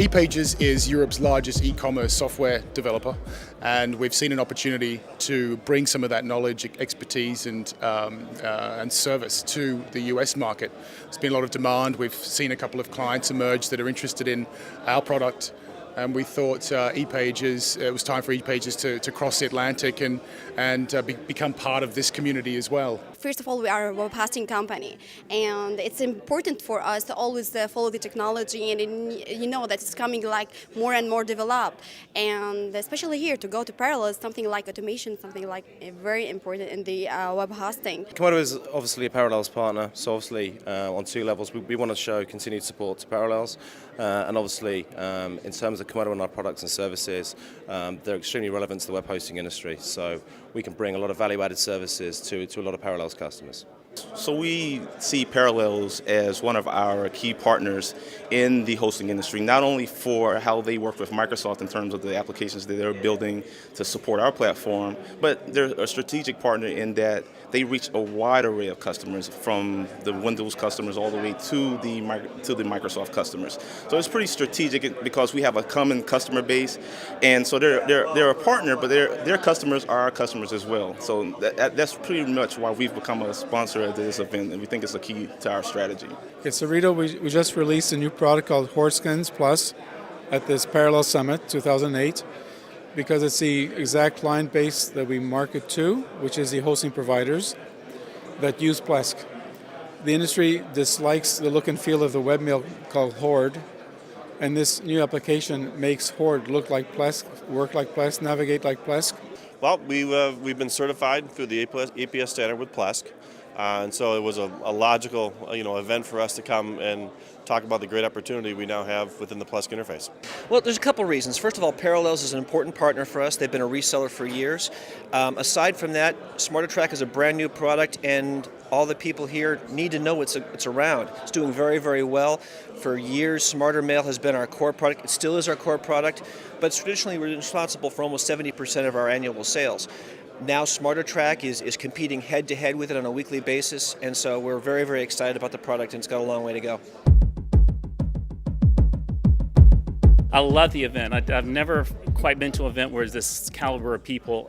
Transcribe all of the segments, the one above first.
ePages is Europe's largest e-commerce software developer, and we've seen an opportunity to bring some of that knowledge, expertise, and service to the US market. There's been a lot of demand. We've seen a couple of clients emerge that are interested in our product, and we thought it was time for ePages to cross the Atlantic and become part of this community as well. First of all, we are a web hosting company, and it's important for us to always follow the technology, and you know that it's coming like more and more developed, and especially here to go to parallels, something like automation, something like very important in the web hosting. Komodo is obviously a Parallels partner, so obviously on two levels we want to show continued support to Parallels, and obviously in terms of Komodo and our products and services, they're extremely relevant to the web hosting industry, so we can bring a lot of value-added services to a lot of Parallels customers. So we see Parallels as one of our key partners in the hosting industry, not only for how they work with Microsoft in terms of the applications that they're building to support our platform, but they're a strategic partner in that they reach a wide array of customers, from the Windows customers all the way to the Microsoft customers. So it's pretty strategic because we have a common customer base, and so they're a partner, but their customers are our customers as well. So that's pretty much why we've become a sponsor of this event, and we think it's a key to our strategy. Okay, so Rito, we just released a new product called WHIR Skins Plus at this Parallel Summit 2008, because it's the exact client base that we market to, which is the hosting providers that use Plesk. The industry dislikes the look and feel of the webmail called Horde, and this new application makes Horde look like Plesk, work like Plesk, navigate like Plesk. Well, we've been certified through the APS standard with Plesk. And so it was a logical event for us to come and talk about the great opportunity we now have within the Plesk interface. Well, there's a couple reasons. First of all, Parallels is an important partner for us. They've been a reseller for years. Aside from that, SmarterTrack is a brand new product, and all the people here need to know it's around. It's doing very, very well. For years, Smarter Mail has been our core product. It still is our core product, but traditionally we're responsible for almost 70% of our annual sales. Now SmarterTrack is competing head-to-head with it on a weekly basis, and so we're very, very excited about the product, and it's got a long way to go. I love the event. I've never quite been to an event where there's this caliber of people,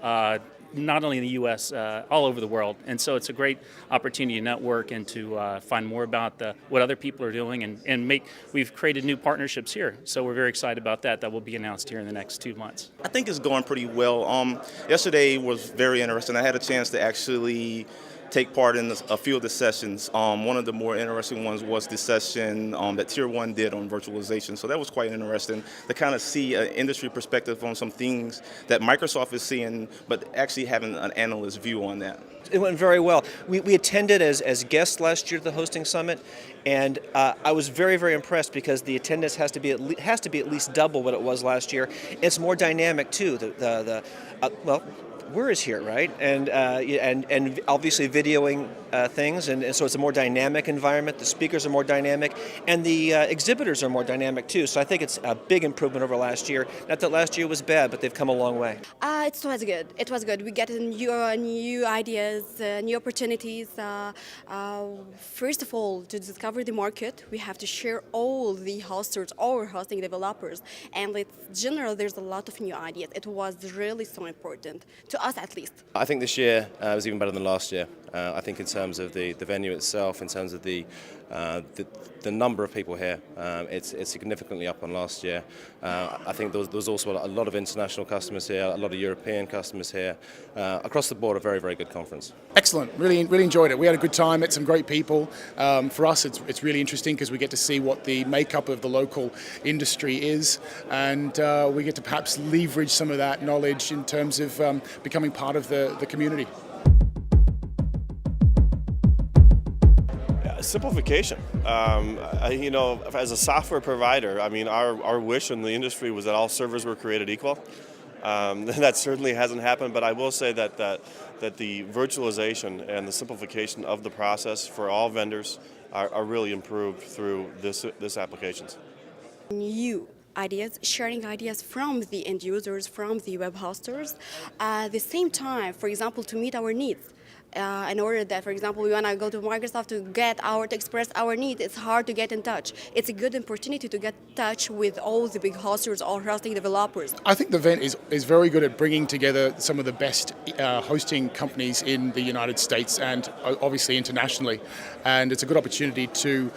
not only in the U.S., all over the world. And so it's a great opportunity to network and to find more about what other people are doing, and we've created new partnerships here. So we're very excited about that. That will be announced here in the next 2 months. I think it's going pretty well. Yesterday was very interesting. I had a chance to actually take part in a few of the sessions. One of the more interesting ones was the session that Tier 1 did on virtualization. So that was quite interesting to kind of see an industry perspective on some things that Microsoft is seeing, but actually having an analyst view on that. It went very well. We attended as guests last year to the Hosting Summit, and I was very, very impressed because the attendance has to be at least double what it was last year. It's more dynamic too. Well, WHIR is here, right? And obviously videoing things, and so it's a more dynamic environment. The speakers are more dynamic, and the exhibitors are more dynamic too. So I think it's a big improvement over last year. Not that last year was bad, but they've come a long way. It was good. It was good. We get new ideas, new opportunities. First of all, to discover the market, we have to share all the hosters, our hosting developers, and in general, there's a lot of new ideas. It was really so important to us, at least. I think this year was even better than last year. I think in terms of the venue itself, in terms of the number of people here, it's significantly up on last year. I think there was also a lot of international customers here, a lot of European customers here. Across the board, a very, very good conference. Excellent. Really enjoyed it. We had a good time. Met some great people. For us, it's really interesting because we get to see what the makeup of the local industry is, and we get to perhaps leverage some of that knowledge in terms of becoming part of the community. Simplification. As a software provider, I mean, our wish in the industry was that all servers were created equal. That certainly hasn't happened, but I will say that the virtualization and the simplification of the process for all vendors are really improved through this applications. New ideas, sharing ideas from the end users, from the web hosters. At the same time, for example, to meet our needs. in order that, for example, we want to go to Microsoft to express our needs. It's hard to get in touch. It's a good opportunity to get in touch with all the big hosters or hosting developers. I think the event is very good at bringing together some of the best hosting companies in the United States and obviously internationally. And it's a good opportunity to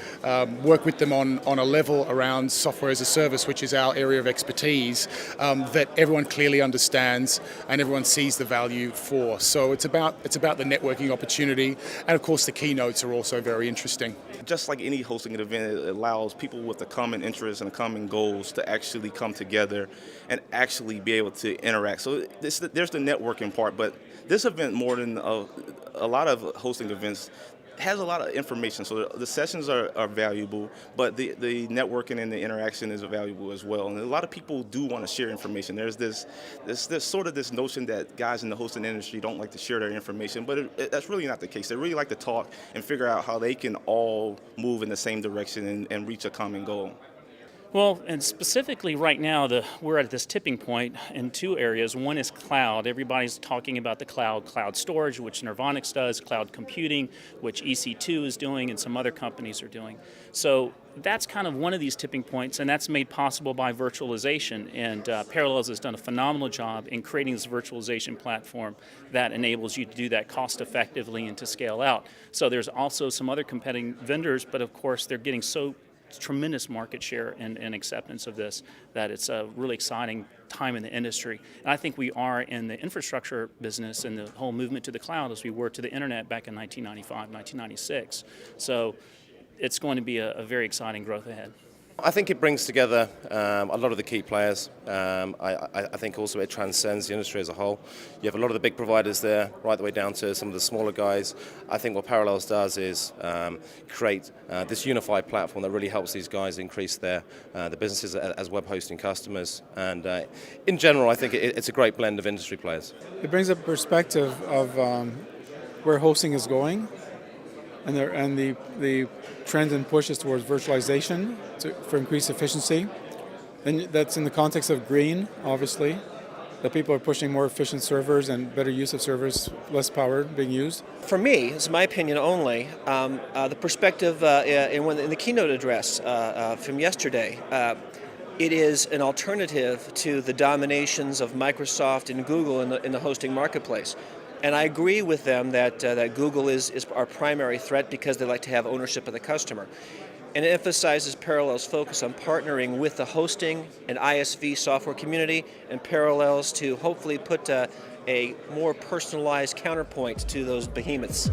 work with them on a level around software as a service, which is our area of expertise, that everyone clearly understands and everyone sees the value for. So it's about the networking opportunity, and of course the keynotes are also very interesting. Just like any hosting an event, it allows people with a common interest and common goals to actually come together and actually be able to interact. So there's the networking part, but this event, more than a lot of hosting events, has a lot of information. So the sessions are valuable, but the networking and the interaction is valuable as well. And a lot of people do want to share information. There's this sort of this notion that guys in the hosting industry don't like to share their information, but that's really not the case. They really like to talk and figure out how they can all move in the same direction and reach a common goal. Well, and specifically right now, we're at this tipping point in two areas. One is cloud. Everybody's talking about the cloud storage, which Nirvanix does, cloud computing, which EC2 is doing, and some other companies are doing. So that's kind of one of these tipping points, and that's made possible by virtualization. And Parallels has done a phenomenal job in creating this virtualization platform that enables you to do that cost effectively and to scale out. So there's also some other competing vendors, but of course they're getting so tremendous market share and acceptance of this that it's a really exciting time in the industry. And I think we are in the infrastructure business and the whole movement to the cloud as we were to the internet back in 1995, 1996. So it's going to be a very exciting growth ahead. I think it brings together a lot of the key players. I think also it transcends the industry as a whole. You have a lot of the big providers there, right the way down to some of the smaller guys. I think what Parallels does is create this unified platform that really helps these guys increase the businesses as web hosting customers. And in general, I think it's a great blend of industry players. It brings a perspective of where hosting is going, and the trend and pushes towards virtualization for increased efficiency. And that's in the context of green, obviously, that people are pushing more efficient servers and better use of servers, less power being used. For me, it's my opinion only, the perspective in the keynote address from yesterday, it is an alternative to the dominations of Microsoft and Google in the hosting marketplace. And I agree with them that Google is our primary threat because they like to have ownership of the customer. And it emphasizes Parallels' focus on partnering with the hosting and ISV software community and Parallels to hopefully put a more personalized counterpoint to those behemoths.